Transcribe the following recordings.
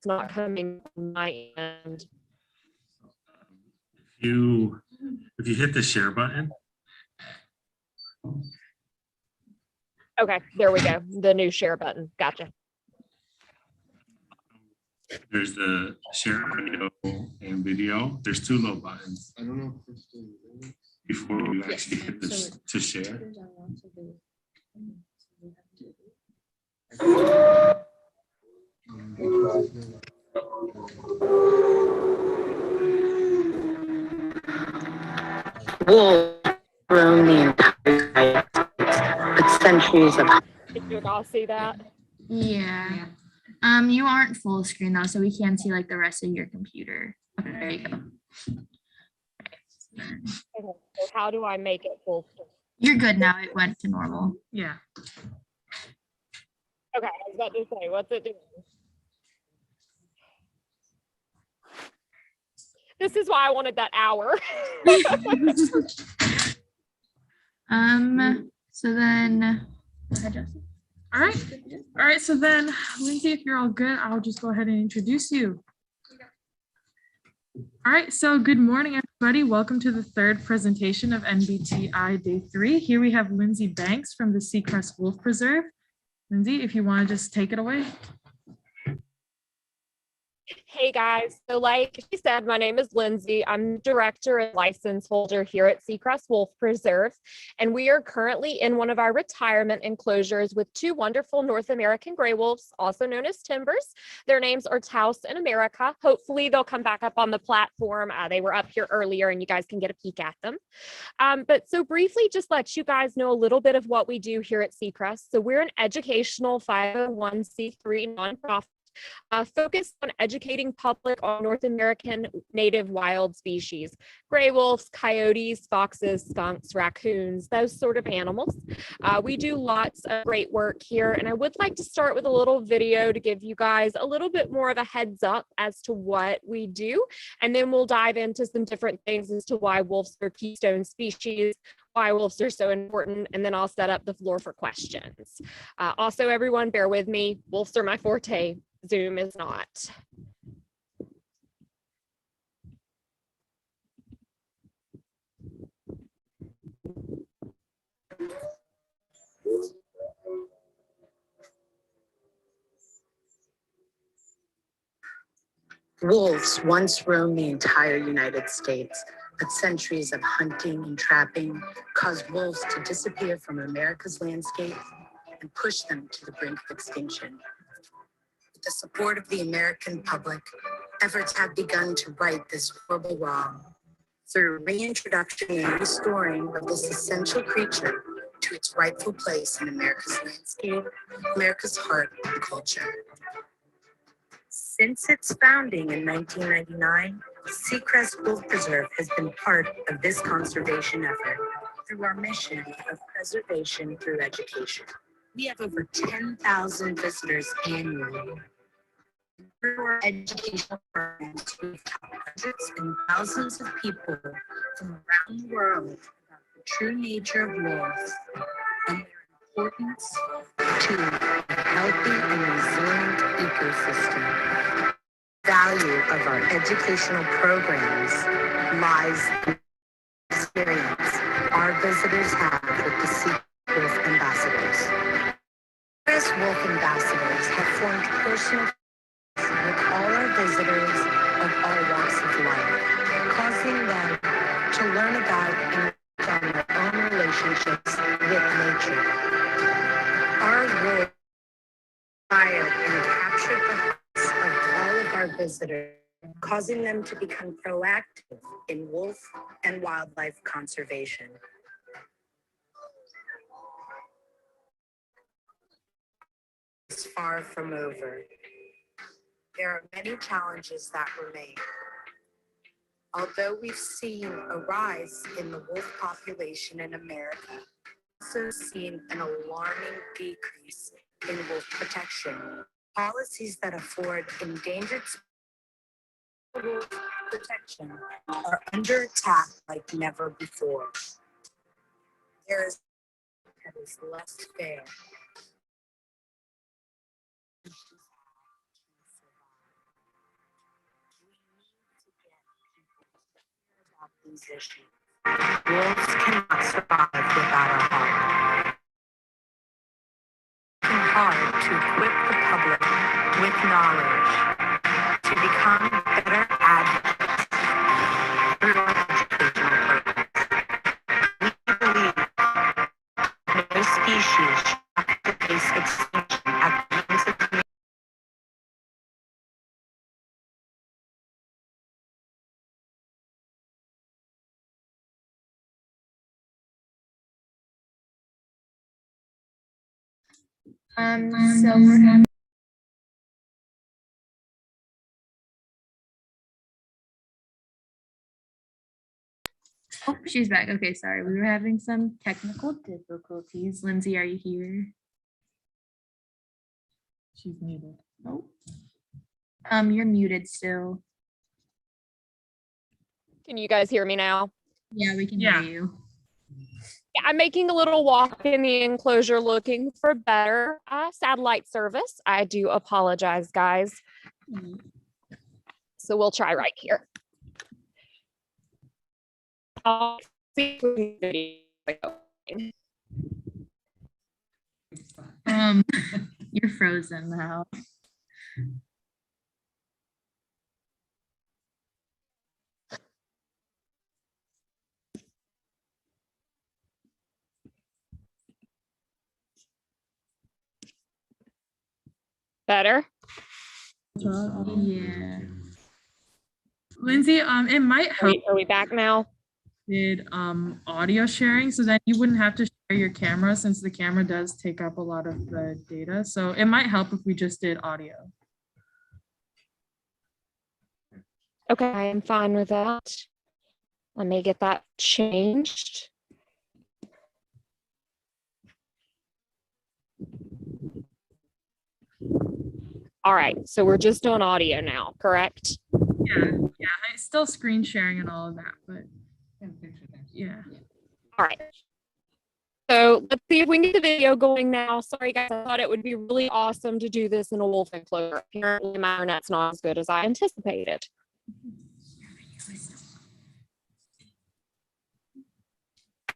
It's not coming from my end. If you hit the share button. Okay, there we go. The new share button. Gotcha. There's the share audio and video. There's two little buttons. I don't know before you actually hit this to share. Wolves roam the entire but centuries of. Did you all see that? Yeah. You aren't full screen though, so we can't see like the rest of your computer. Okay, there you go. Okay, so how do I make it full screen? You're good now. It went to normal. Yeah. Okay, I was about to say, what's it doing? This is why I wanted that hour. So then, go ahead, Justin. All right. So then, Lindsay, if you're all good, I'll just go ahead and introduce you. All right. So good morning, everybody. Welcome to the third presentation of NBTI Day 3. Here we have Lindsey Banks from the Seacrest Wolf Preserve. Lindsay, if you want to just take it away. Hey guys, so like she said, my name is Lindsay. I'm director and license holder here at Seacrest Wolf Preserve, and we are currently in one of our retirement enclosures with two wonderful North American gray wolves, also known as Timbers. Their names are Taos and America. Hopefully they'll come back up on the platform. They were up here earlier and you guys can get a peek at them. But so briefly, just let you guys know a little bit of what we do here at Seacrest. So we're an educational 501c3 nonprofit focused on educating public on North American native wild species, gray wolves, coyotes, foxes, skunks, raccoons, those sort of animals. We do lots of great work here, and I would like to start with a little video to give you guys a little bit more of a heads up as to what we do, and then we'll dive into some different things as to why wolves are keystone species, why wolves are so important, and then I'll set up the floor for questions. Also, everyone, bear with me. Wolves are my forte. Zoom is not. Wolves once roamed the entire United States, but centuries of hunting and trapping caused wolves to disappear from America's landscape and push them to the brink of extinction. With the support of the American public, efforts have begun to right this horrible wrong through reintroduction and restoring of this essential creature to its rightful place in America's landscape, America's heart and culture. Since its founding in 1999, Seacrest Wolf Preserve has been part of this conservation effort through our mission of preservation through education. We have over 10,000 visitors annually. Through our educational programs, we've taught hundreds and thousands of people from around the world about the true nature of wolves and their importance to a healthy and resilient ecosystem. The value of our educational programs lies in the experience our visitors have with the Seacrest Wolf Ambassadors. Seacrest Wolf Ambassadors have formed personal with all our visitors of all walks of life, causing them to learn about and work on their own relationships with nature. Our wolves inspired and captured the hearts of all of our visitors, causing them to become proactive in wolf and wildlife conservation. It's far from over. There are many challenges that remain. Although we've seen a rise in the wolf population in America, we've also seen an alarming decrease in wolf protection. Policies that afford endangered wolf protection are under attack like never before. There is that is less fair. these issues. Wolves cannot survive without our help. Working hard to equip the public with knowledge to become better advocates through our educational programs. We believe no species should have to face extinction at the hands of humanity. So we're having Oh, she's back. Okay, sorry. We were having some technical difficulties. Lindsay, are you here? She's muted. Oh. You're muted still. Can you guys hear me now? Yeah, we can Yeah. hear you. Yeah, I'm making a little walk in the enclosure looking for better satellite service. I do apologize, guys. So we'll try right here. I'll see if we can video. You're frozen now. Better? Yeah. Lindsay, it might help Are we back now? did audio sharing, so that you wouldn't have to share your camera, since the camera does take up a lot of the data. So it might help if we just did audio. Okay, I am fine with that. Let me get that changed. All right, so we're just on audio now, correct? Yeah, I still screen sharing and all of that, but yeah. All right. So let's see if we can get the video going now. Sorry guys, I thought it would be really awesome to do this in a wolf enclosure. Apparently my internet's not as good as I anticipated.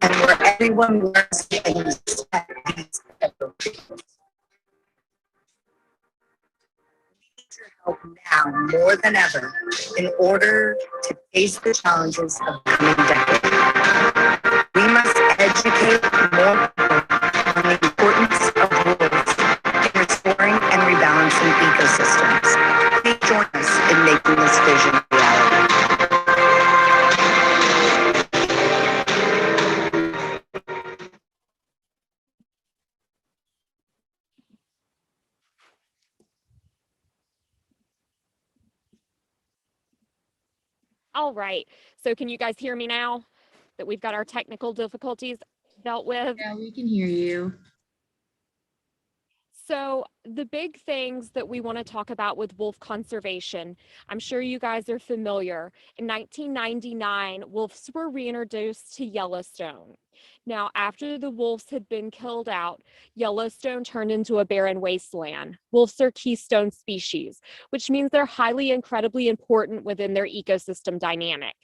And where everyone learns and respect these approaches. We need your help now more than ever in order to face the challenges of the coming decade. We must educate more people on the importance of wolves in restoring and rebalancing ecosystems. Please join us in making this vision a reality. All right, so can you guys hear me now that we've got our technical difficulties dealt with? Yeah, we can hear you. So the big things that we want to talk about with wolf conservation, I'm sure you guys are familiar. In 1999, wolves were reintroduced to Yellowstone. Now, after the wolves had been killed out, Yellowstone turned into a barren wasteland. Wolves are keystone species, which means they're highly, incredibly important within their ecosystem dynamic.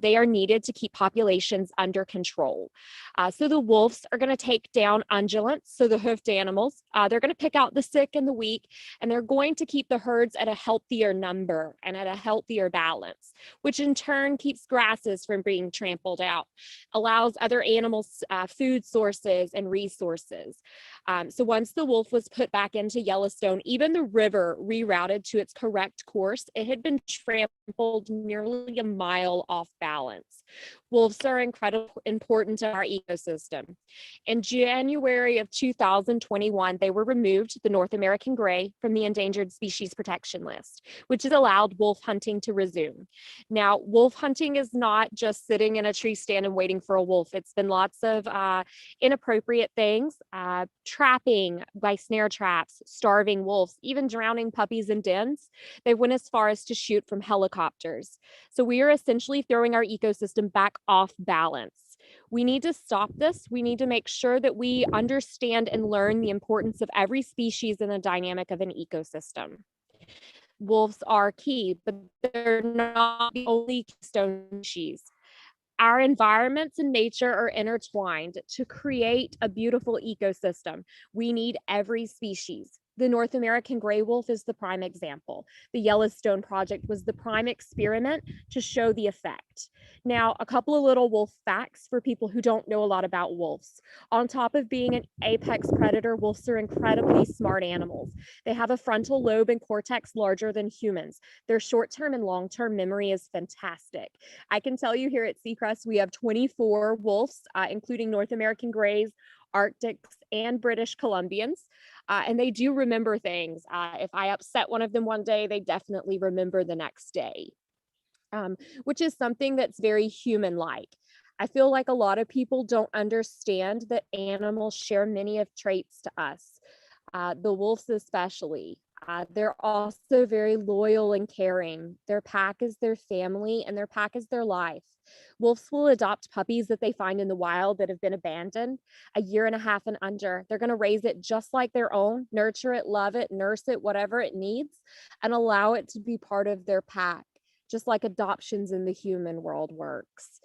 They are needed to keep populations under control. So the wolves are going to take down ungulates, so the hoofed animals. They're going to pick out the sick and the weak, and they're going to keep the herds at a healthier number and at a healthier balance, which in turn keeps grasses from being trampled out, allows other animals food sources and resources. So once the wolf was put back into Yellowstone, even the river rerouted to its correct course. It had been trampled nearly a mile off balance. Wolves are incredibly important to our ecosystem. In January of 2021, they were removed, the North American gray, from the Endangered Species Protection List, which has allowed wolf hunting to resume. Now, wolf hunting is not just sitting in a tree stand and waiting for a wolf. It's been lots of inappropriate things, trapping by snare traps, starving wolves, even drowning puppies in dens. They went as far as to shoot from helicopters. So we are essentially throwing our ecosystem back off balance. We need to stop this. We need to make sure that we understand and learn the importance of every species in the dynamic of an ecosystem. Wolves are key, but they're not the only keystone species. Our environments and nature are intertwined to create a beautiful ecosystem. We need every species. The North American gray wolf is the prime example. The Yellowstone Project was the prime experiment to show the effect. Now, a couple of little wolf facts for people who don't know a lot about wolves. On top of being an apex predator, wolves are incredibly smart animals. They have a frontal lobe and cortex larger than humans. Their short-term and long-term memory is fantastic. I can tell you here at Seacrest, we have 24 wolves, including North American grays, Arctics, and British Columbians. And they do remember things. If I upset one of them one day, they definitely remember the next day, which is something that's very human-like. I feel like a lot of people don't understand that animals share many of traits to us, the wolves especially. They're also very loyal and caring. Their pack is their family and their pack is their life. Wolves will adopt puppies that they find in the wild that have been abandoned, a year and a half and under. They're going to raise it just like their own, nurture it, love it, nurse it, whatever it needs, and allow it to be part of their pack, just like adoptions in the human world works.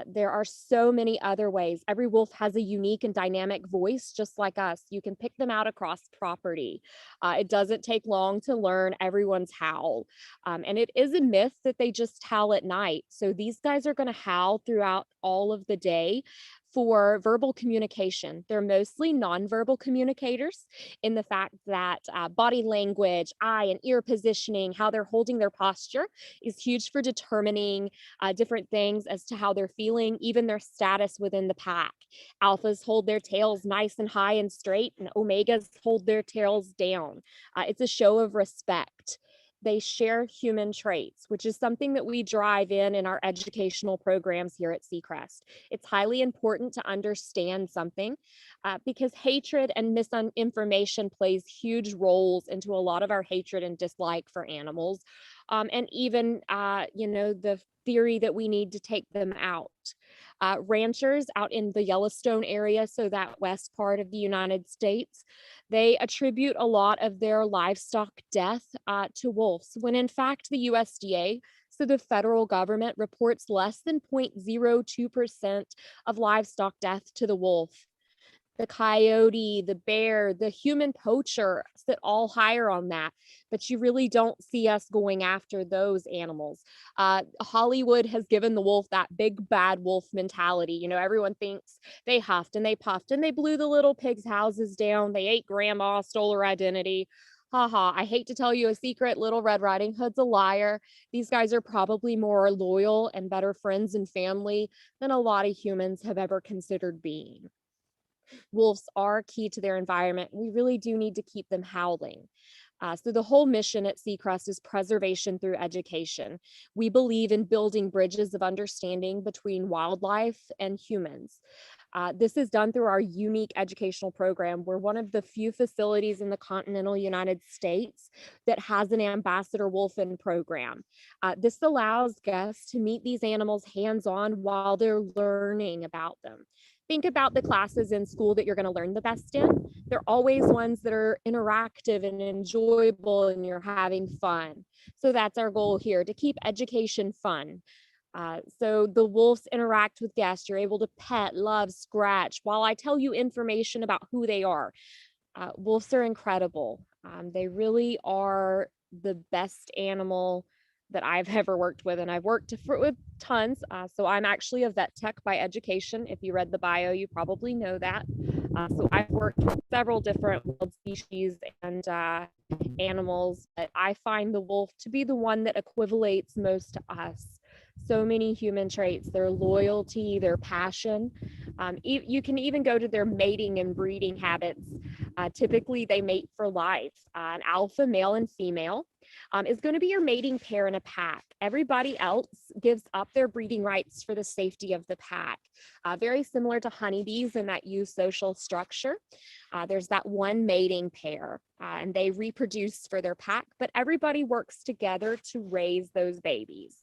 There are so many other ways. Every wolf has a unique and dynamic voice, just like us. You can pick them out across property. It doesn't take long to learn everyone's howl. And it is a myth that they just howl at night. So these guys are going to howl throughout all of the day for verbal communication. They're mostly nonverbal communicators in the fact that body language, eye and ear positioning, how they're holding their posture is huge for determining different things as to how they're feeling, even their status within the pack. Alphas hold their tails nice and high and straight, and omegas hold their tails down. It's a show of respect. They share human traits, which is something that we drive in our educational programs here at Seacrest. It's highly important to understand something because hatred and misinformation plays huge roles into a lot of our hatred and dislike for animals. And even, the theory that we need to take them out. Ranchers out in the Yellowstone area, so that west part of the United States, they attribute a lot of their livestock death to wolves, when in fact the USDA, so the federal government, reports less than 0.02% of livestock death to the wolf. The coyote, the bear, the human poacher sit all higher on that, but you really don't see us going after those animals. Hollywood has given the wolf that big bad wolf mentality. You know, everyone thinks they huffed and they puffed and they blew the little pigs' houses down. They ate grandma, stole her identity. Haha, I hate to tell you a secret, Little Red Riding Hood's a liar. These guys are probably more loyal and better friends and family than a lot of humans have ever considered being. Wolves are key to their environment. We really do need to keep them howling. So the whole mission at Seacrest is preservation through education. We believe in building bridges of understanding between wildlife and humans. This is done through our unique educational program. We're one of the few facilities in the continental United States that has an ambassador wolfen program. This allows guests to meet these animals hands-on while they're learning about them. Think about the classes in school that you're going to learn the best in. They're always ones that are interactive and enjoyable and you're having fun. So that's our goal here, to keep education fun. So the wolves interact with guests. You're able to pet, love, scratch while I tell you information about who they are. Wolves are incredible. They really are the best animal that I've ever worked with, and I've worked with tons. So I'm actually a vet tech by education. If you read the bio, you probably know that. So I've worked with several different wild species and animals, but I find the wolf to be the one that equivalates most to us. So many human traits, their loyalty, their passion. You can even go to their mating and breeding habits. Typically, they mate for life. An alpha male and female is going to be your mating pair in a pack. Everybody else gives up their breeding rights for the safety of the pack. Very similar to honeybees in that eusocial structure. There's that one mating pair and they reproduce for their pack, but everybody works together to raise those babies.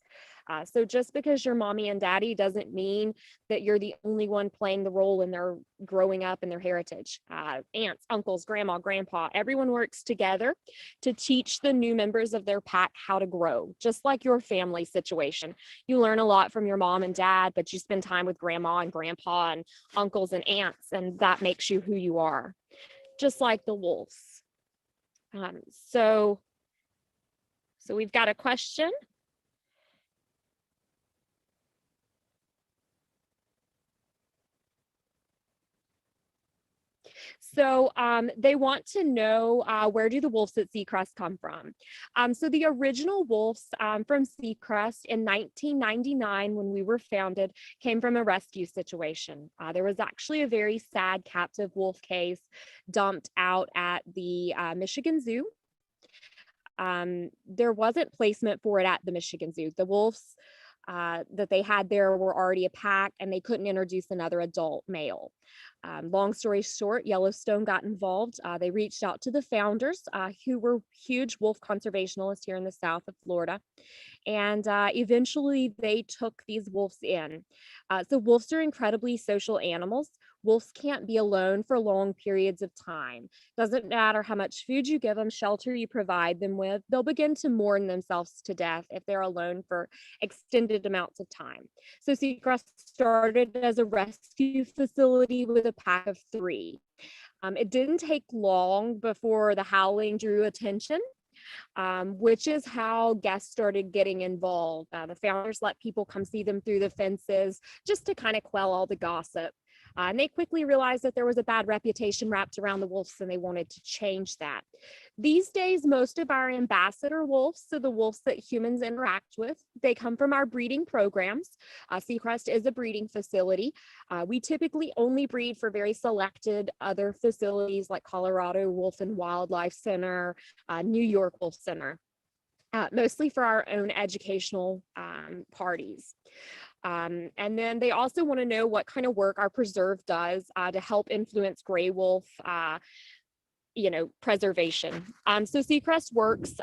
So just because you're mommy and daddy doesn't mean that you're the only one playing the role in their growing up and their heritage. Aunts, uncles, grandma, grandpa, everyone works together to teach the new members of their pack how to grow, just like your family situation. You learn a lot from your mom and dad, but you spend time with grandma and grandpa and uncles and aunts, and that makes you who you are, just like the wolves. So we've got a question. So they want to know, where do the wolves at Seacrest come from? So the original wolves from Seacrest in 1999, when we were founded, came from a rescue situation. There was actually a very sad captive wolf case dumped out at the Michigan Zoo. There wasn't placement for it at the Michigan Zoo. The wolves that they had there were already a pack, and they couldn't introduce another adult male. Long story short, Yellowstone got involved. They reached out to the founders, who were huge wolf conservationists here in the south of Florida. And eventually they took these wolves in. So wolves are incredibly social animals. Wolves can't be alone for long periods of time. Doesn't matter how much food you give them, shelter you provide them with, they'll begin to mourn themselves to death if they're alone for extended amounts of time. So Seacrest started as a rescue facility with a pack of 3. It didn't take long before the howling drew attention, which is how guests started getting involved. The founders let people come see them through the fences just to kind of quell all the gossip. And they quickly realized that there was a bad reputation wrapped around the wolves, and they wanted to change that. These days, most of our ambassador wolves, so the wolves that humans interact with, they come from our breeding programs. Seacrest is a breeding facility. We typically only breed for very selected other facilities like Colorado Wolf and Wildlife Center, New York Wolf Center, mostly for our own educational parties. And then they also want to know what kind of work our preserve does to help influence gray wolf preservation. So Seacrest works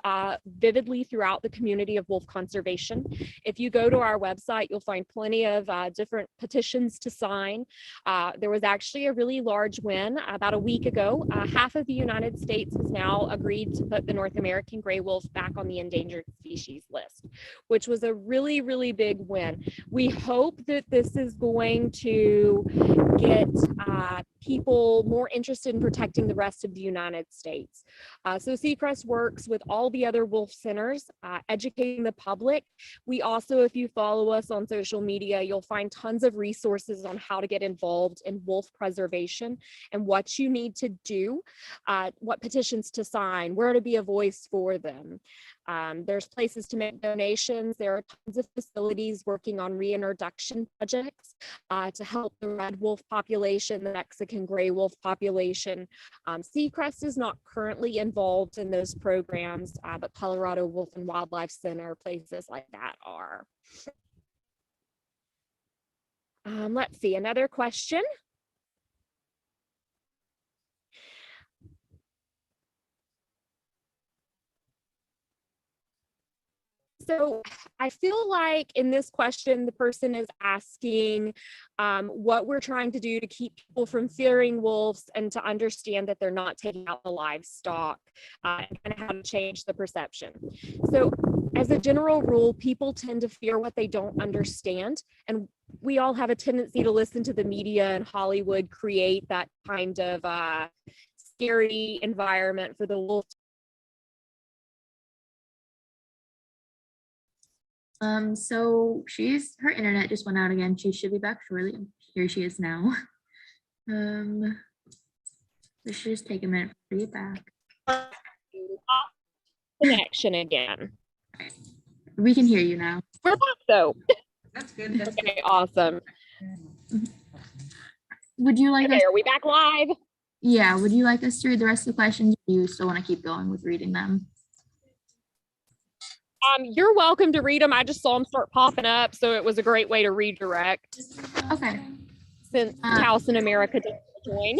vividly throughout the community of wolf conservation. If you go to our website, you'll find plenty of different petitions to sign. There was actually a really large win about a week ago. Half of the United States has now agreed to put the North American gray wolf back on the endangered species list, which was a really, really big win. We hope that this is going to get people more interested in protecting the rest of the United States. So Seacrest works with all the other wolf centers, educating the public. We also, if you follow us on social media, you'll find tons of resources on how to get involved in wolf preservation and what you need to do, what petitions to sign, where to be a voice for them. There's places to make donations. There are tons of facilities working on reintroduction projects to help the red wolf population, the Mexican gray wolf population. Seacrest is not currently involved in those programs, but Colorado Wolf and Wildlife Center, places like that are. Let's see, another question. So I feel like in this question, the person is asking what we're trying to do to keep people from fearing wolves and to understand that they're not taking out the livestock and how to change the perception. So as a general rule, people tend to fear what they don't understand. And we all have a tendency to listen to the media and Hollywood create that kind of scary environment for the wolf. So her internet just went out again. She should be back shortly. Here she is now. This should just take a minute to get back. Connection again. We can hear you now. We're back though. That's good. That's okay, awesome. Would you like us? Are we back live? Yeah, would you like us to read the rest of the questions? Or do you still want to keep going with reading them? You're welcome to read them. I just saw them start popping up, so it was a great way to redirect. Okay. Since House in America didn't join.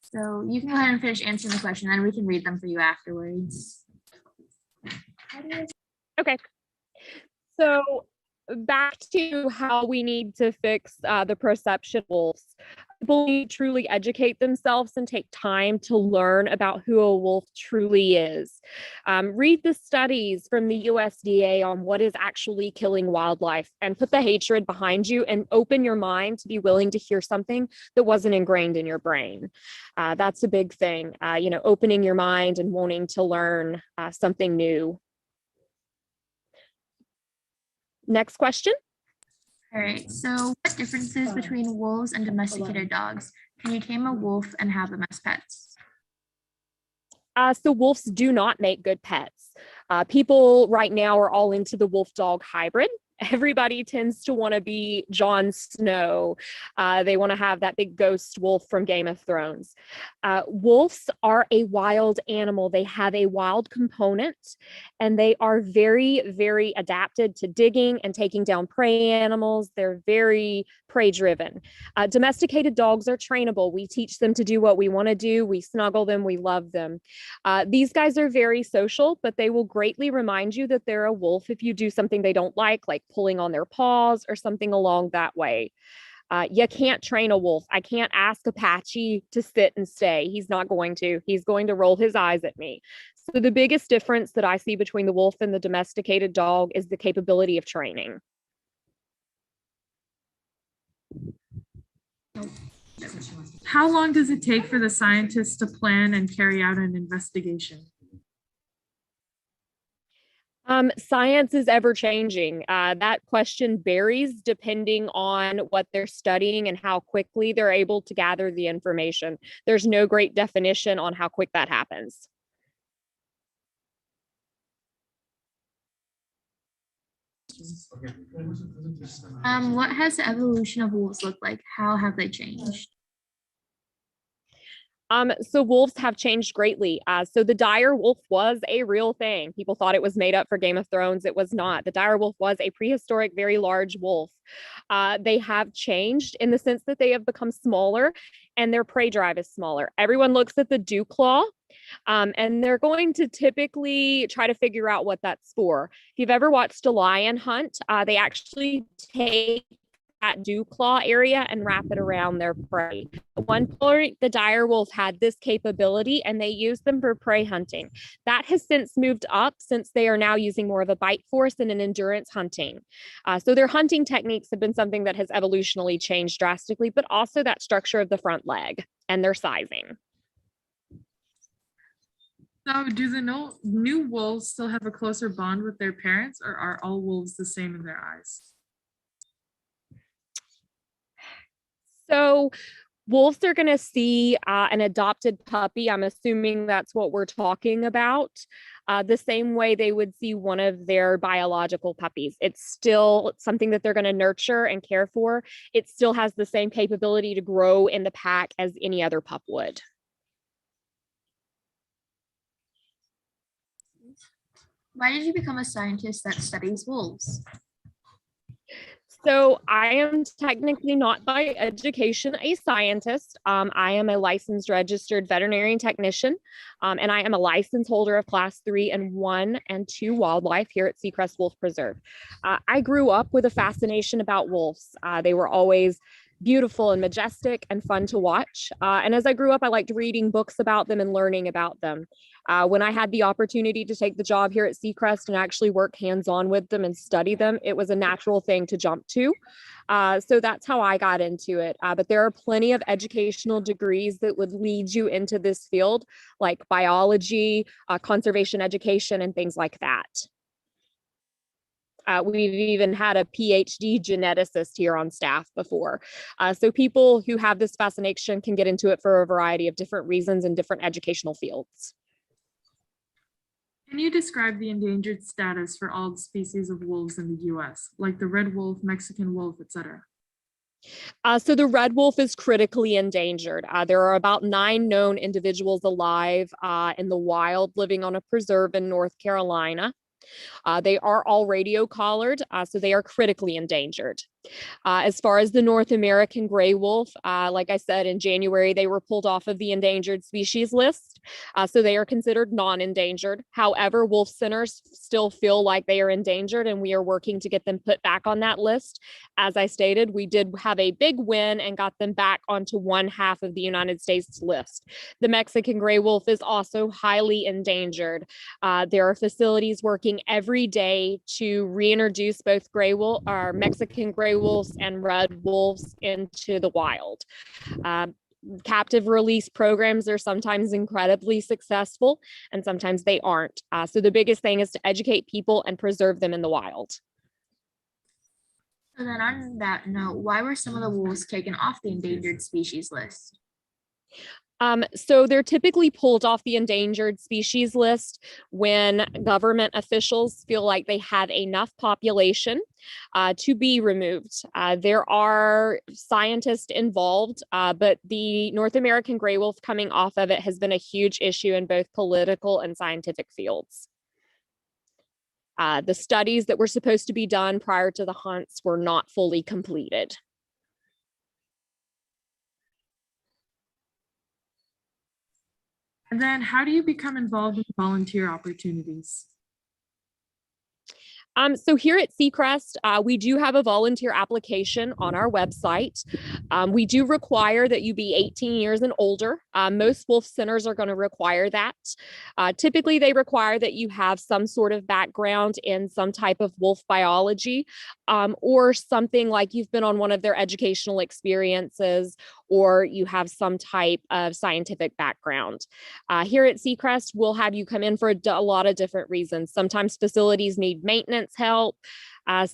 So you can go ahead and finish answering the question, and we can read them for you afterwards. Okay. So back to how we need to fix the perception wolves. People need to truly educate themselves and take time to learn about who a wolf truly is. Read the studies from the USDA on what is actually killing wildlife and put the hatred behind you and open your mind to be willing to hear something that wasn't ingrained in your brain. That's a big thing, opening your mind and wanting to learn something new. Next question. All right, so what differences between wolves and domesticated dogs? Can you tame a wolf and have them as pets? So wolves do not make good pets. People right now are all into the wolf dog hybrid. Everybody tends to want to be Jon Snow. They want to have that big ghost wolf from Game of Thrones. Wolves are a wild animal. They have a wild component, and they are very, very adapted to digging and taking down prey animals. They're very prey driven. Domesticated dogs are trainable. We teach them to do what we want to do. We snuggle them. We love them. These guys are very social, but they will greatly remind you that they're a wolf if you do something they don't like pulling on their paws or something along that way. You can't train a wolf. I can't ask Apache to sit and stay. He's not going to. He's going to roll his eyes at me. So the biggest difference that I see between the wolf and the domesticated dog is the capability of training. How long does it take for the scientists to plan and carry out an investigation? Science is ever changing. That question varies depending on what they're studying and how quickly they're able to gather the information. There's no great definition on how quick that happens. What has the evolution of wolves looked like? How have they changed? So wolves have changed greatly. So the dire wolf was a real thing. People thought it was made up for Game of Thrones. It was not. The dire wolf was a prehistoric, very large wolf. They have changed in the sense that they have become smaller and their prey drive is smaller. Everyone looks at the dew claw, and they're going to typically try to figure out what that's for. If you've ever watched a lion hunt, they actually take that dew claw area and wrap it around their prey. At one point, the dire wolf had this capability and they used them for prey hunting. That has since moved up since they are now using more of a bite force and an endurance hunting. So their hunting techniques have been something that has evolutionally changed drastically, but also that structure of the front leg and their sizing. So do the new wolves still have a closer bond with their parents, or are all wolves the same in their eyes? So wolves are going to see an adopted puppy. I'm assuming that's what we're talking about. The same way they would see one of their biological puppies. It's still something that they're going to nurture and care for. It still has the same capability to grow in the pack as any other pup would. Why did you become a scientist that studies wolves? So I am technically not by education a scientist. I am a licensed registered veterinarian technician, and I am a license holder of class 3 and 1 and 2 wildlife here at Seacrest Wolf Preserve. I grew up with a fascination about wolves. They were always beautiful and majestic and fun to watch. And as I grew up, I liked reading books about them and learning about them. When I had the opportunity to take the job here at Seacrest and actually work hands-on with them and study them, it was a natural thing to jump to. So that's how I got into it. But there are plenty of educational degrees that would lead you into this field, like biology, conservation education, and things like that. We've even had a PhD geneticist here on staff before. So people who have this fascination can get into it for a variety of different reasons in different educational fields. Can you describe the endangered status for all species of wolves in the US, like the red wolf, Mexican wolf, etc.? So the red wolf is critically endangered. There are about 9 known individuals alive in the wild living on a preserve in North Carolina. They are all radio collared, so they are critically endangered. As far as the North American gray wolf, like I said, in January, they were pulled off of the endangered species list. So they are considered non-endangered. However, wolf centers still feel like they are endangered, and we are working to get them put back on that list. As I stated, we did have a big win and got them back onto one half of the United States list. The Mexican gray wolf is also highly endangered. There are facilities working every day to reintroduce both gray wolf, or Mexican gray wolves and red wolves into the wild. Captive release programs are sometimes incredibly successful and sometimes they aren't. So the biggest thing is to educate people and preserve them in the wild. So then on that note, why were some of the wolves taken off the endangered species list? So they're typically pulled off the endangered species list when government officials feel like they have enough population to be removed. There are scientists involved, but the North American gray wolf coming off of it has been a huge issue in both political and scientific fields. The studies that were supposed to be done prior to the hunts were not fully completed. And then how do you become involved in volunteer opportunities? So here at Seacrest, we do have a volunteer application on our website. We do require that you be 18 years and older. Most wolf centers are going to require that. Typically, they require that you have some sort of background in some type of wolf biology, or something like you've been on one of their educational experiences, or you have some type of scientific background. Here at Seacrest, we'll have you come in for a lot of different reasons. Sometimes facilities need maintenance help.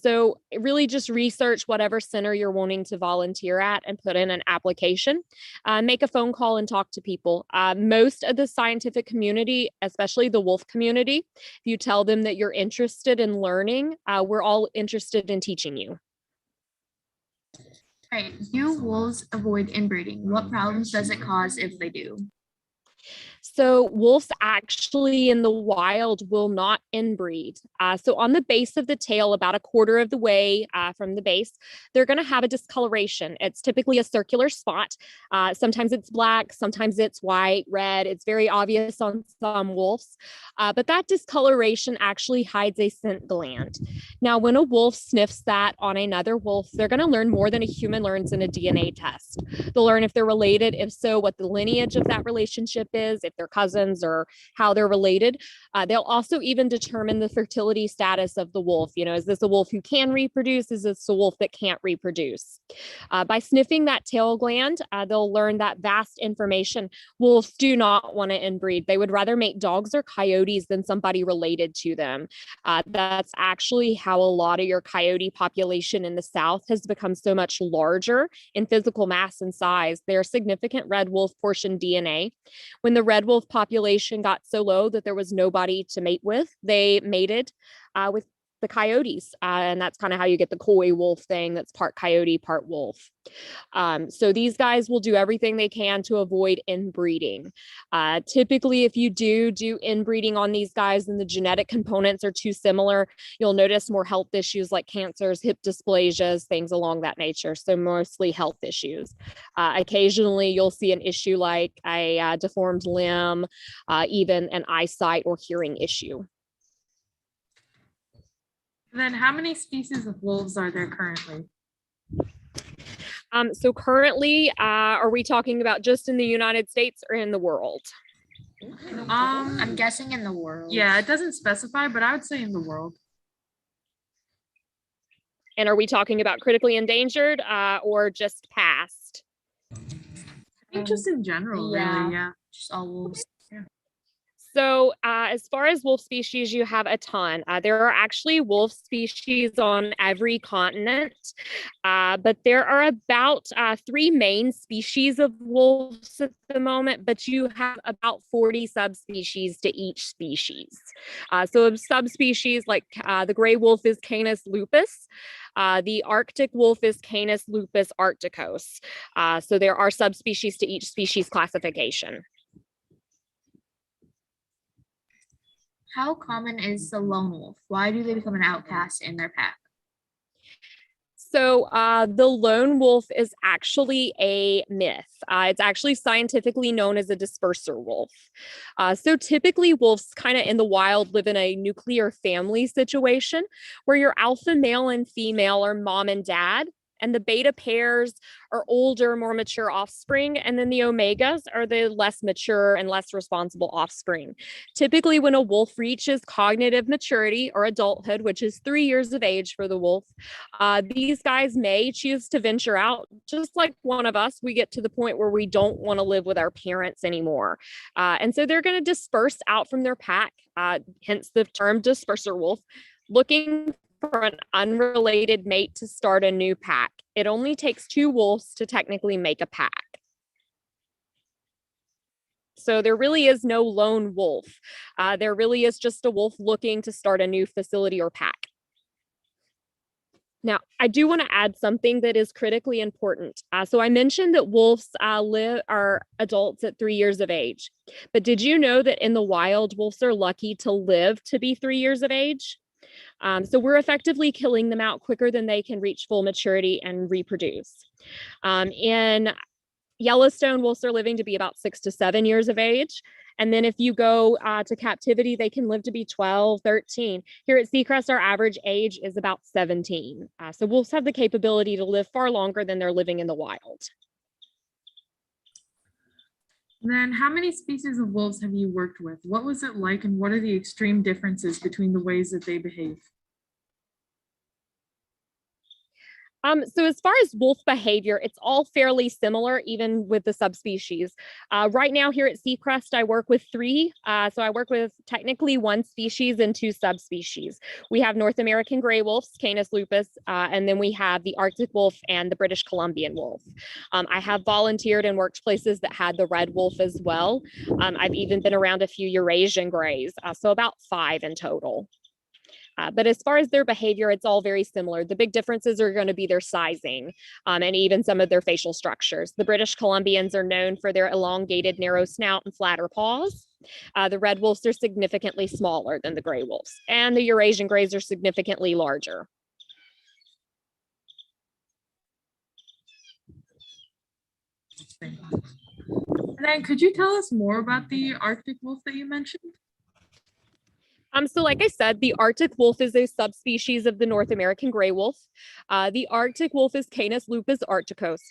So really just research whatever center you're wanting to volunteer at and put in an application. Make a phone call and talk to people. Most of the scientific community, especially the wolf community, if you tell them that you're interested in learning, we're all interested in teaching you. Right. Do wolves avoid inbreeding? What problems does it cause if they do? So wolves actually in the wild will not inbreed. So on the base of the tail, about a quarter of the way from the base, they're going to have a discoloration. It's typically a circular spot. Sometimes it's black, sometimes it's white, red. It's very obvious on some wolves. But that discoloration actually hides a scent gland. Now, when a wolf sniffs that on another wolf, they're going to learn more than a human learns in a DNA test. They'll learn if they're related, if so, what the lineage of that relationship is, if they're cousins or how they're related. They'll also even determine the fertility status of the wolf. You know, is this a wolf who can reproduce? Is this a wolf that can't reproduce? By sniffing that tail gland, they'll learn that vast information. Wolves do not want to inbreed. They would rather mate dogs or coyotes than somebody related to them. That's actually how a lot of your coyote population in the South has become so much larger in physical mass and size. They're significant red wolf portion DNA. When the red wolf population got so low that there was nobody to mate with, they mated with the coyotes. And that's kind of how you get the coy wolf thing that's part coyote, part wolf. So these guys will do everything they can to avoid inbreeding. Typically, if you do inbreeding on these guys and the genetic components are too similar, you'll notice more health issues like cancers, hip dysplasias, things along that nature. So mostly health issues. Occasionally, you'll see an issue like a deformed limb, even an eyesight or hearing issue. Then how many species of wolves are there currently? So currently, are we talking about just in the United States or in the world? I'm guessing in the world. Yeah, it doesn't specify, but I would say in the world. And are we talking about critically endangered or just past? I think just in general, really, yeah. Just all wolves. So as far as wolf species, you have a ton. There are actually wolf species on every continent, but there are about 3 main species of wolves at the moment, but you have about 40 subspecies to each species. So subspecies like the gray wolf is Canis lupus. The Arctic wolf is Canis lupus arcticus. So there are subspecies to each species classification. How common is the lone wolf? Why do they become an outcast in their pack? So the lone wolf is actually a myth. It's actually scientifically known as a disperser wolf. So typically wolves kind of in the wild live in a nuclear family situation where your alpha male and female are mom and dad, and the beta pairs are older, more mature offspring, and then the omegas are the less mature and less responsible offspring. Typically, when a wolf reaches cognitive maturity or adulthood, which is 3 years of age for the wolf, these guys may choose to venture out. Just like one of us, we get to the point where we don't want to live with our parents anymore. And so they're going to disperse out from their pack, hence the term disperser wolf, looking for an unrelated mate to start a new pack. It only takes 2 wolves to technically make a pack. So there really is no lone wolf. There really is just a wolf looking to start a new facility or pack. Now, I do want to add something that is critically important. So I mentioned that wolves are adults at 3 years of age. But did you know that in the wild, wolves are lucky to live to be 3 years of age? So we're effectively killing them out quicker than they can reach full maturity and reproduce. In Yellowstone, wolves are living to be about 6 to 7 years of age. And then if you go to captivity, they can live to be 12, 13. Here at Seacrest, our average age is about 17. So wolves have the capability to live far longer than they're living in the wild. Then how many species of wolves have you worked with? What was it like, and what are the extreme differences between the ways that they behave? So as far as wolf behavior, it's all fairly similar, even with the subspecies. Right now here at Seacrest, I work with 3. So I work with technically 1 species and 2 subspecies. We have North American gray wolves, Canis lupus, and then we have the Arctic wolf and the British Columbian wolf. I have volunteered and worked places that had the red wolf as well. I've even been around a few Eurasian grays, so about 5 in total. But as far as their behavior, it's all very similar. The big differences are going to be their sizing and even some of their facial structures. The British Columbians are known for their elongated, narrow snout and flatter paws. The red wolves are significantly smaller than the gray wolves, and the Eurasian grays are significantly larger. And then could you tell us more about the Arctic wolf that you mentioned? So like I said, the Arctic wolf is a subspecies of the North American gray wolf. The Arctic wolf is Canis lupus arcticus.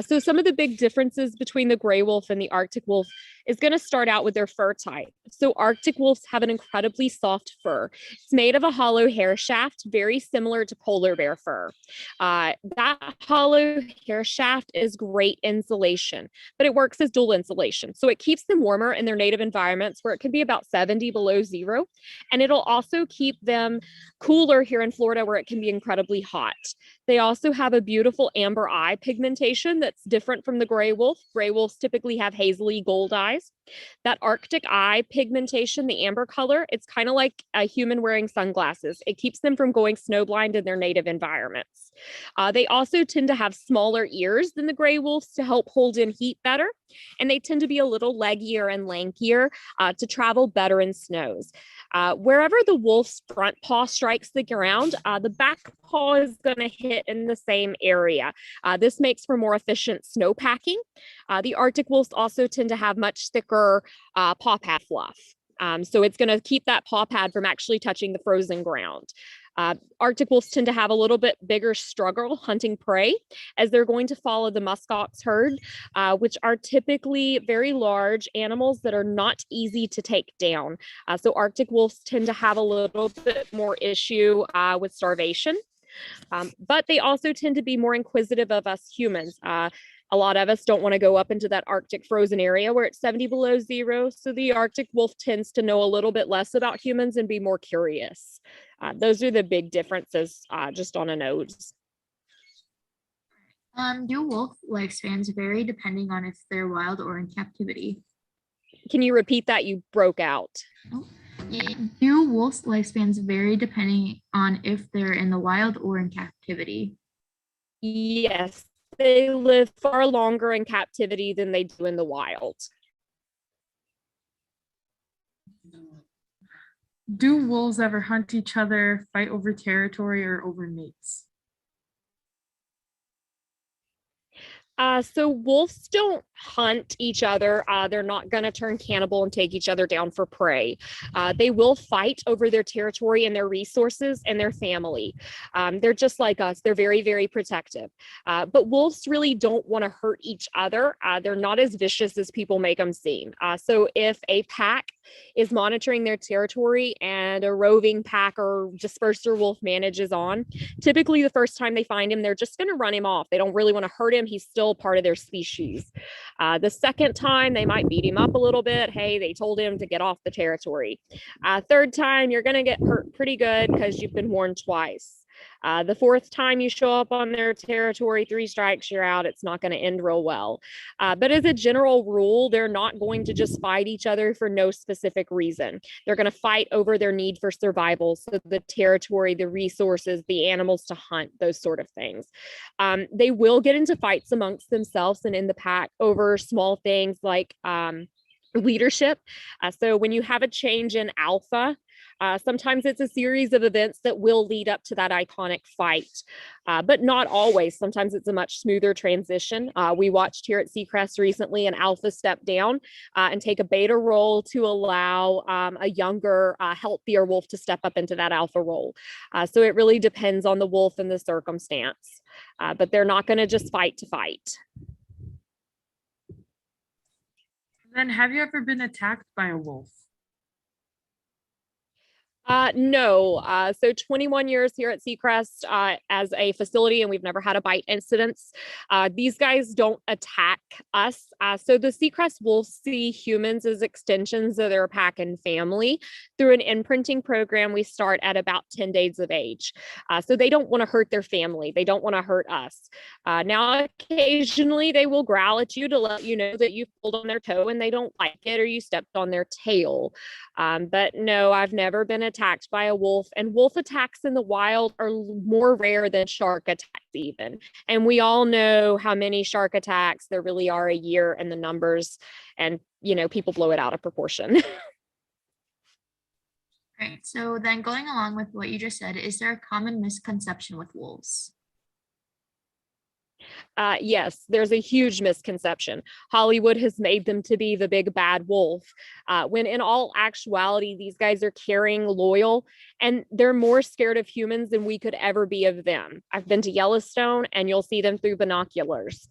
So some of the big differences between the gray wolf and the Arctic wolf is going to start out with their fur type. So Arctic wolves have an incredibly soft fur. It's made of a hollow hair shaft, very similar to polar bear fur. That hollow hair shaft is great insulation, but it works as dual insulation. So it keeps them warmer in their native environments where it can be about 70 below zero. And it'll also keep them cooler here in Florida where it can be incredibly hot. They also have a beautiful amber eye pigmentation that's different from the gray wolf. Gray wolves typically have hazily gold eyes. That Arctic eye pigmentation, the amber color, it's kind of like a human wearing sunglasses. It keeps them from going snowblind in their native environments. They also tend to have smaller ears than the gray wolves to help hold in heat better. And they tend to be a little leggier and lankier to travel better in snows. Wherever the wolf's front paw strikes the ground, the back paw is going to hit in the same area. This makes for more efficient snow packing. The Arctic wolves also tend to have much thicker paw pad fluff. So it's going to keep that paw pad from actually touching the frozen ground. Arctic wolves tend to have a little bit bigger struggle hunting prey as they're going to follow the muskox herd, which are typically very large animals that are not easy to take down. So Arctic wolves tend to have a little bit more issue with starvation. But they also tend to be more inquisitive of us humans. A lot of us don't want to go up into that Arctic frozen area where it's 70 below zero. So the Arctic wolf tends to know a little bit less about humans and be more curious. Those are the big differences just on a nose. Do wolf lifespans vary depending on if they're wild or in captivity? Can you repeat that? You broke out. Oh. Do wolves' lifespans vary depending on if they're in the wild or in captivity? Yes, they live far longer in captivity than they do in the wild. Do wolves ever hunt each other, fight over territory, or over mates? So wolves don't hunt each other. They're not going to turn cannibal and take each other down for prey. They will fight over their territory and their resources and their family. They're just like us. They're very, very protective. But wolves really don't want to hurt each other. They're not as vicious as people make them seem. So if a pack is monitoring their territory and a roving pack or disperser wolf manages on, typically the first time they find him, they're just going to run him off. They don't really want to hurt him. He's still part of their species. The second time, they might beat him up a little bit. Hey, they told him to get off the territory. Third time, you're going to get hurt pretty good because you've been warned twice. The fourth time you show up on their territory, 3 strikes, you're out. It's not going to end real well. But as a general rule, they're not going to just fight each other for no specific reason. They're going to fight over their need for survival. So the territory, the resources, the animals to hunt, those sort of things. They will get into fights amongst themselves and in the pack over small things like leadership. So when you have a change in alpha, sometimes it's a series of events that will lead up to that iconic fight, but not always. Sometimes it's a much smoother transition. We watched here at Seacrest recently an alpha step down and take a beta role to allow a younger, healthier wolf to step up into that alpha role. So it really depends on the wolf and the circumstance, but they're not going to just fight to fight. Then have you ever been attacked by a wolf? No. So 21 years here at Seacrest as a facility, and we've never had a bite incidents. These guys don't attack us. So the Seacrest wolves see humans as extensions of their pack and family. Through an imprinting program, we start at about 10 days of age. So they don't want to hurt their family. They don't want to hurt us. Now, occasionally they will growl at you to let you know that you pulled on their toe and they don't like it, or you stepped on their tail. But no, I've never been attacked by a wolf, and wolf attacks in the wild are more rare than shark attacks even. And we all know how many shark attacks there really are a year, and the numbers, and people blow it out of proportion. Right. So then going along with what you just said, is there a common misconception with wolves? Yes, there's a huge misconception. Hollywood has made them to be the big bad wolf, when in all actuality, these guys are caring, loyal, and they're more scared of humans than we could ever be of them. I've been to Yellowstone, and you'll see them through binoculars.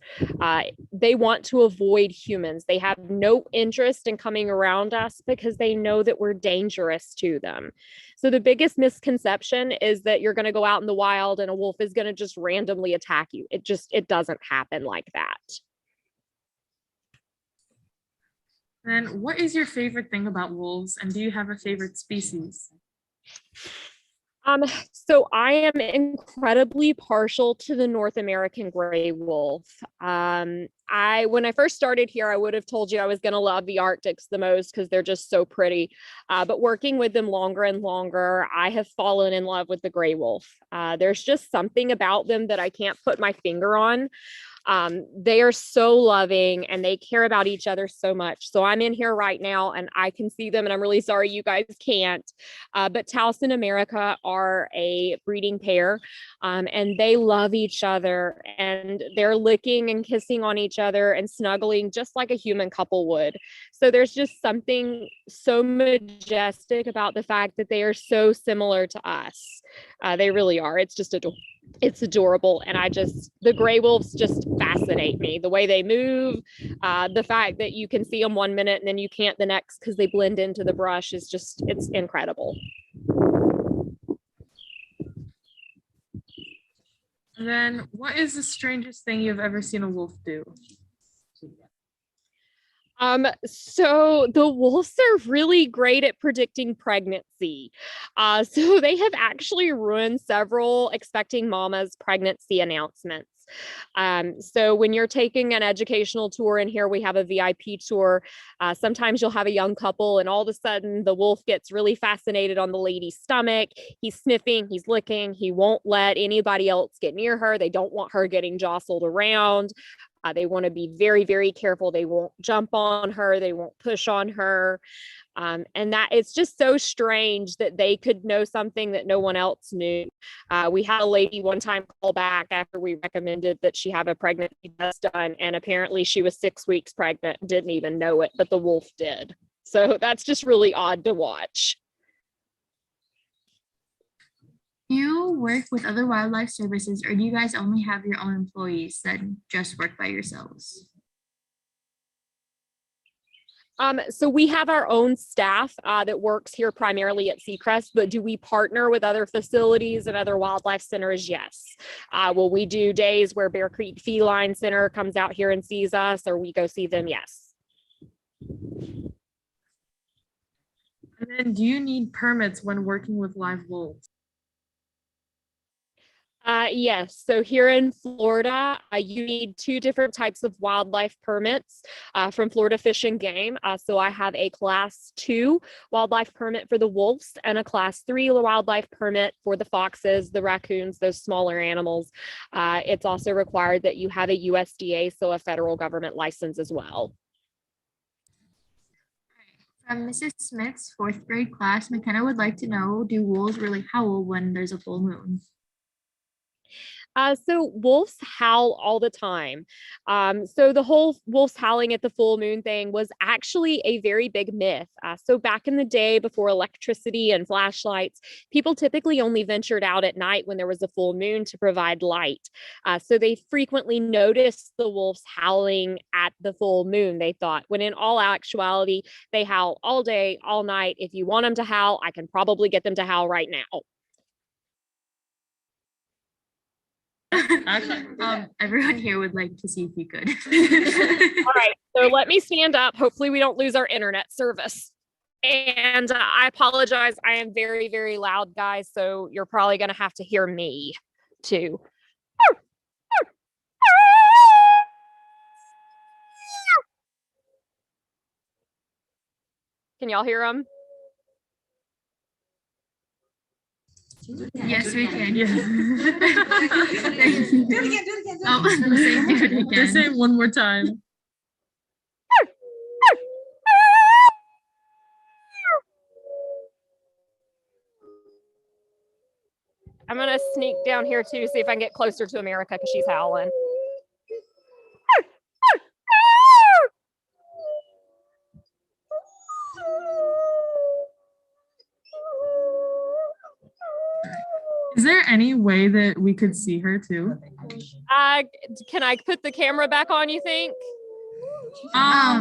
They want to avoid humans. They have no interest in coming around us because they know that we're dangerous to them. So the biggest misconception is that you're going to go out in the wild and a wolf is going to just randomly attack you. It doesn't happen like that. And what is your favorite thing about wolves, and do you have a favorite species? So I am incredibly partial to the North American gray wolf. When I first started here, I would have told you I was going to love the Arctics the most because they're just so pretty. But working with them longer and longer, I have fallen in love with the gray wolf. There's just something about them that I can't put my finger on. They are so loving and they care about each other so much. So I'm in here right now and I can see them, and I'm really sorry you guys can't. But Taos and America are a breeding pair, and they love each other, and they're licking and kissing on each other and snuggling just like a human couple would. So there's just something so majestic about the fact that they are so similar to us. They really are. It's just it's adorable. And the gray wolves just fascinate me. The way they move, the fact that you can see them one minute and then you can't the next because they blend into the brush it's incredible. And then what is the strangest thing you've ever seen a wolf do? So the wolves are really great at predicting pregnancy. So they have actually ruined several expecting mamas pregnancy announcements. So when you're taking an educational tour, and here we have a VIP tour, sometimes you'll have a young couple and all of a sudden the wolf gets really fascinated on the lady's stomach. He's sniffing, he's licking, he won't let anybody else get near her. They don't want her getting jostled around. They want to be very, very careful. They won't jump on her. They won't push on her. And that it's just so strange that they could know something that no one else knew. We had a lady one time call back after we recommended that she have a pregnancy test done, and apparently she was 6 weeks pregnant, didn't even know it, but the wolf did. So that's just really odd to watch. Do you work with other wildlife services, or do you guys only have your own employees that just work by yourselves? So we have our own staff that works here primarily at Seacrest, but do we partner with other facilities and other wildlife centers? Yes. Will we do days where Bear Creek Feline Center comes out here and sees us, or we go see them? Yes. And then do you need permits when working with live wolves? Yes. So here in Florida, you need 2 different types of wildlife permits from Florida Fish and Game. So I have a Class 2 wildlife permit for the wolves and a Class 3 wildlife permit for the foxes, the raccoons, those smaller animals. It's also required that you have a USDA, so a federal government license as well. From Mrs. Smith's 4th grade class, McKenna would like to know, do wolves really howl when there's a full moon? So wolves howl all the time. So the whole wolves howling at the full moon thing was actually a very big myth. So back in the day, before electricity and flashlights, people typically only ventured out at night when there was a full moon to provide light. So they frequently noticed the wolves howling at the full moon, they thought, when in all actuality, they howl all day, all night. If you want them to howl, I can probably get them to howl right now. Everyone here would like to see if you could. All right, so let me stand up. Hopefully we don't lose our internet service. And I apologize. I am very, very loud, guys. So you're probably going to have to hear me too. Can y'all hear them? Yes, we can. Yeah. Do it again. Oh, do it again. Just say it one more time. I'm going to sneak down here too, see if I can get closer to America because she's howling. Is there any way that we could see her too? Can I put the camera back on, you think? I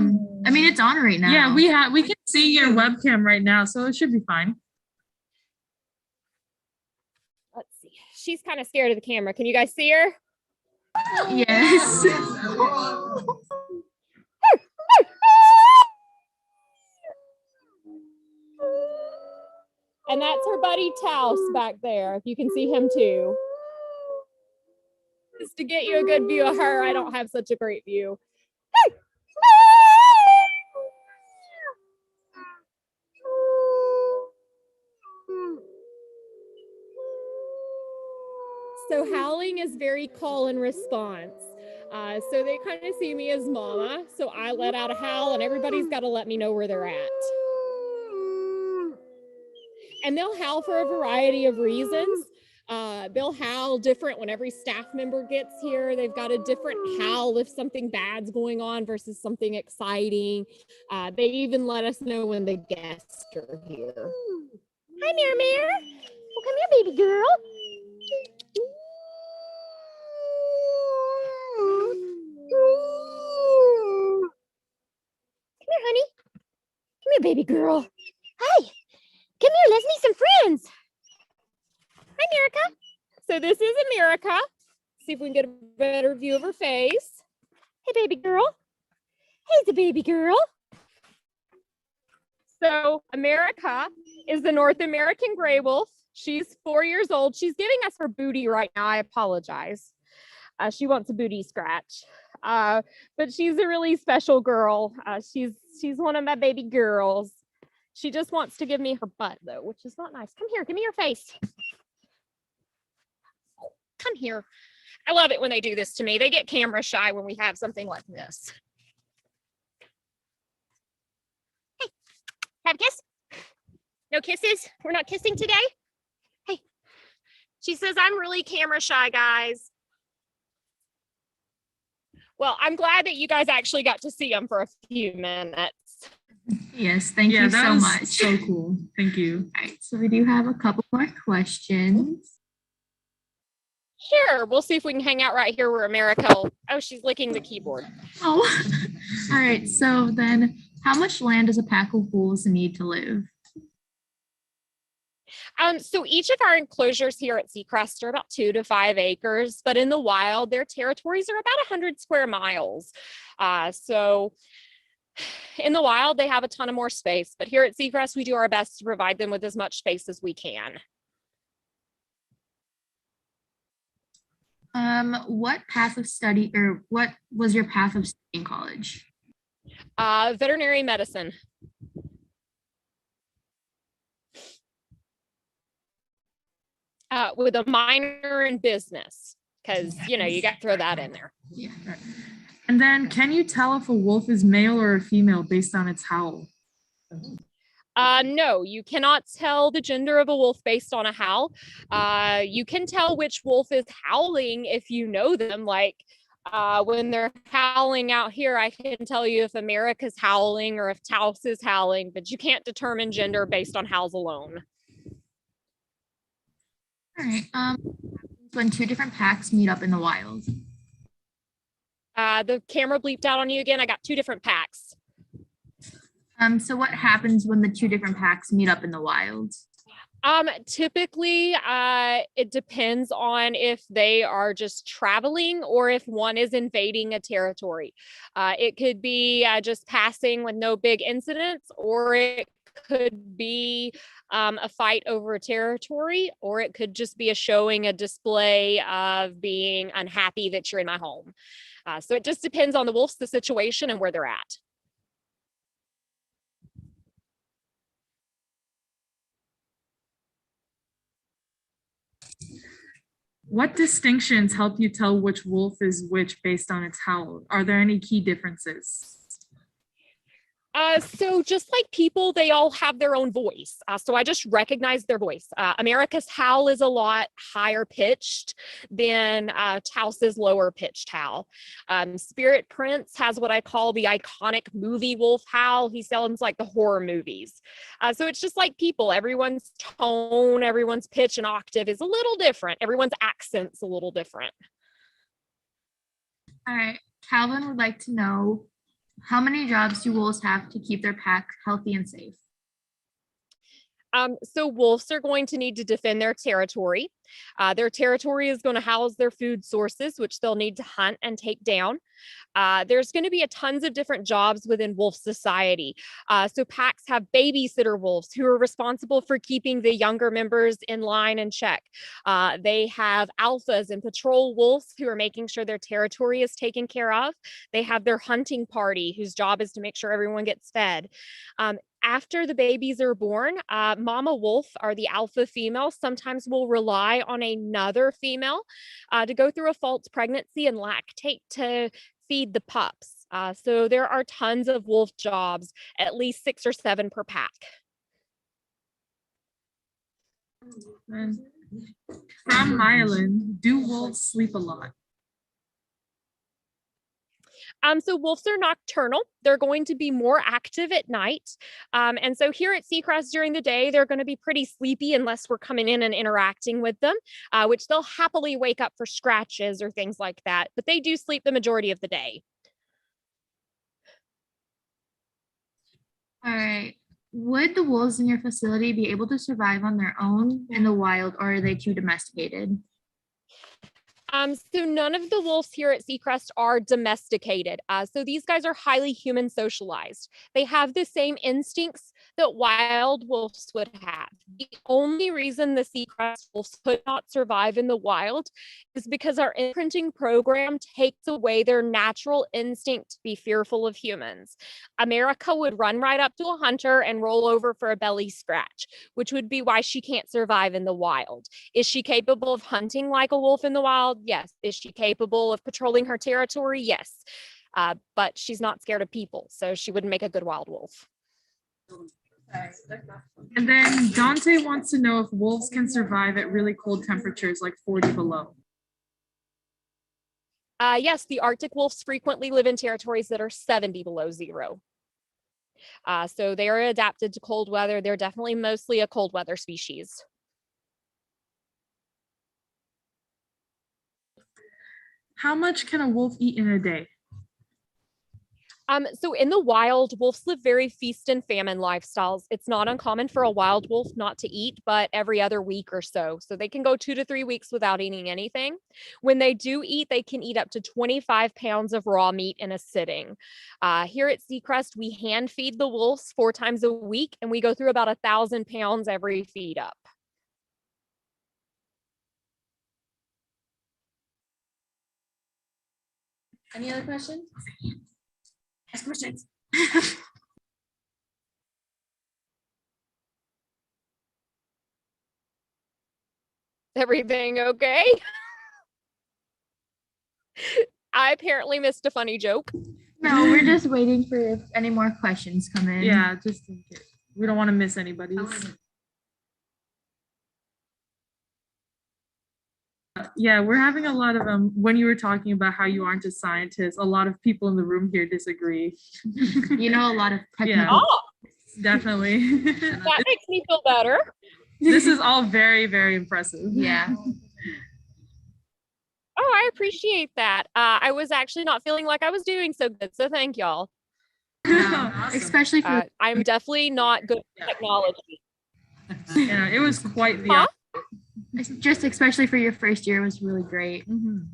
mean, it's on right now. Yeah, we can see your webcam right now, so it should be fine. Let's see. She's kind of scared of the camera. Can you guys see her? Yes. And that's her buddy Taos back there, if you can see him too. Just to get you a good view of her, I don't have such a great view. So howling is very call and response. So they kind of see me as mama. So I let out a howl and everybody's got to let me know where they're at. And they'll howl for a variety of reasons. They'll howl different when every staff member gets here. They've got a different howl if something bad's going on versus something exciting. They even let us know when the guests are here. Hi, Mare Mare. Oh, come here, baby girl. Come here, honey. Come here, baby girl. Hi. Come here, let's meet some friends. Hi, America. So this is America. See if we can get a better view of her face. Hey, baby girl. Hey, the baby girl. So America is the North American gray wolf. She's 4 years old. She's giving us her booty right now. I apologize. She wants a booty scratch. But she's a really special girl. She's one of my baby girls. She just wants to give me her butt, though, which is not nice. Come here. Give me your face. Come here. I love it when they do this to me. They get camera shy when we have something like this. Hey, have a kiss? No kisses? We're not kissing today? Hey, she says, I'm really camera shy, guys. Well, I'm glad that you guys actually got to see them for a few minutes. Yes, thank you so much. So cool. Thank you. All right, so we do have a couple more questions. Here, we'll see if we can hang out right here where America oh, she's licking the keyboard. Oh, all right. So then how much land does a pack of wolves need to live? So each of our enclosures here at Seacrest are about 2 to 5 acres, but in the wild, their territories are about 100 square miles. So in the wild, they have a ton of more space, but here at Seacrest, we do our best to provide them with as much space as we can. What path of study, or what was your path of study in college? Veterinary medicine. With a minor in business, because, you know, you got to throw that in there. Yeah. Right. And then can you tell if a wolf is male or a female based on its howl? No, you cannot tell the gender of a wolf based on a howl. You can tell which wolf is howling if you know them. Like when they're howling out here, I can tell you if America's howling or if Taos is howling, but you can't determine gender based on howls alone. All right. When 2 different packs meet up in the wild. The camera bleeped out on you again. I got 2 different packs. So what happens when the 2 different packs meet up in the wild? Typically, it depends on if they are just traveling or if one is invading a territory. It could be just passing with no big incidents, or it could be a fight over a territory, or it could just be a showing, a display of being unhappy that you're in my home. So it just depends on the wolves, the situation, and where they're at. What distinctions help you tell which wolf is which based on its howl? Are there any key differences? So just like people, they all have their own voice. So I just recognize their voice. America's howl is a lot higher pitched than Taos's lower pitched howl. Spirit Prince has what I call the iconic movie wolf howl. He sounds like the horror movies. So it's just like people. Everyone's tone, everyone's pitch and octave is a little different. Everyone's accent's a little different. All right. Calvin would like to know, how many jobs do wolves have to keep their pack healthy and safe? So wolves are going to need to defend their territory. Their territory is going to house their food sources, which they'll need to hunt and take down. There's going to be tons of different jobs within wolf society. So packs have babysitter wolves who are responsible for keeping the younger members in line and check. They have alphas and patrol wolves who are making sure their territory is taken care of. They have their hunting party whose job is to make sure everyone gets fed. After the babies are born, mama wolf, or the alpha female, sometimes will rely on another female to go through a false pregnancy and lactate to feed the pups. So there are tons of wolf jobs, at least 6 or 7 per pack. And from Mylan, do wolves sleep a lot? So wolves are nocturnal. They're going to be more active at night. And so here at Seacrest during the day, they're going to be pretty sleepy unless we're coming in and interacting with them, which they'll happily wake up for scratches or things like that. But they do sleep the majority of the day. All right. Would the wolves in your facility be able to survive on their own in the wild, or are they too domesticated? So none of the wolves here at Seacrest are domesticated. So these guys are highly human socialized. They have the same instincts that wild wolves would have. The only reason the Seacrest wolves could not survive in the wild is because our imprinting program takes away their natural instinct to be fearful of humans. America would run right up to a hunter and roll over for a belly scratch, which would be why she can't survive in the wild. Is she capable of hunting like a wolf in the wild? Yes. Is she capable of patrolling her territory? Yes. But she's not scared of people, so she wouldn't make a good wild wolf. And then Dante wants to know if wolves can survive at really cold temperatures like 40 below. Yes, the Arctic wolves frequently live in territories that are 70 below zero. So they are adapted to cold weather. They're definitely mostly a cold weather species. How much can a wolf eat in a day? So in the wild, wolves live very feast and famine lifestyles. It's not uncommon for a wild wolf not to eat, but every other week or so. So they can go 2 to 3 weeks without eating anything. When they do eat, they can eat up to 25 pounds of raw meat in a sitting. Here at Seacrest, we hand feed the wolves 4 times a week, and we go through about 1,000 pounds every feed up. Any other questions? Ask questions. Everything okay? I apparently missed a funny joke. No, we're just waiting for if any more questions come in. Yeah, just in case. We don't want to miss anybody's. Yeah, we're having a lot of when you were talking about how you aren't a scientist, a lot of people in the room here disagree. You know, a lot of technical. Yeah, Oh, definitely. that makes me feel better. This is all very, very impressive. Yeah. Oh, I appreciate that. I was actually not feeling like I was doing so good, so thank y'all. Awesome. Especially for I'm definitely not good at technology. Yeah, it was quite the Huh? just especially for your first year was really great. Mhm.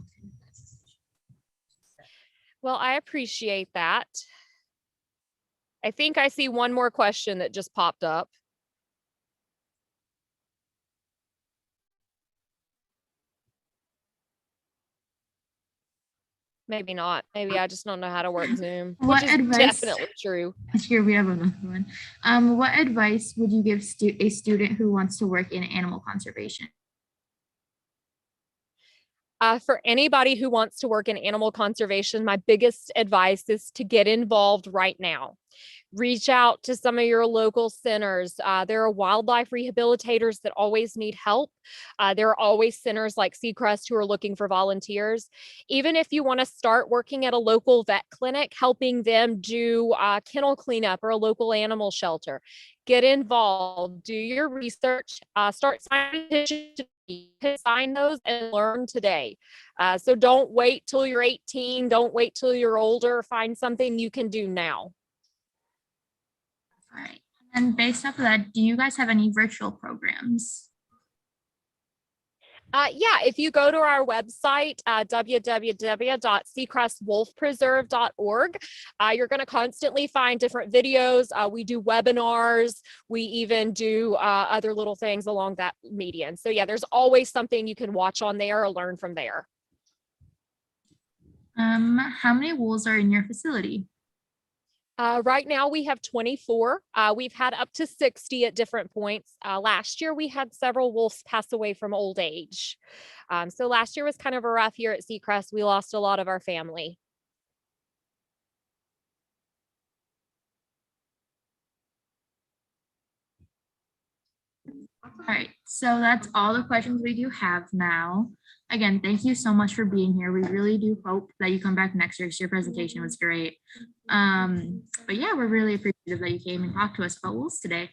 Well, I appreciate that. I think I see one more question that just popped up. Maybe not. Maybe I just don't know how to work Zoom, What which is advice- definitely true. Here we have another one. What advice would you give a student who wants to work in animal conservation? For anybody who wants to work in animal conservation, my biggest advice is to get involved right now. Reach out to some of your local centers. There are wildlife rehabilitators that always need help. There are always centers like Seacrest who are looking for volunteers. Even if you want to start working at a local vet clinic, helping them do kennel cleanup or a local animal shelter, get involved, do your research, start signing petitions, sign those and learn today. So don't wait till you're 18. Don't wait till you're older. Find something you can do now. All right. And based off of that, do you guys have any virtual programs? Yeah, if you go to our website, www.seacrestwolfpreserve.org, you're going to constantly find different videos. We do webinars. We even do other little things along that median. So yeah, there's always something you can watch on there or learn from there. How many wolves are in your facility? Right now we have 24. We've had up to 60 at different points. Last year we had several wolves pass away from old age. So last year was kind of a rough year at Seacrest. We lost a lot of our family. All right, so that's all the questions we do have now. Again, thank you so much for being here. We really do hope that you come back next year. Your presentation was great. But yeah, we're really appreciative that you came and talked to us about wolves today.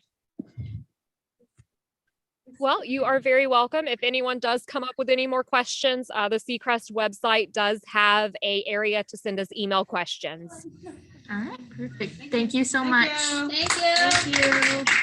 Well, you are very welcome. If anyone does come up with any more questions, the Seacrest website does have an area to send us email questions. All right, perfect. Thank you so much. Thank you. Thank you.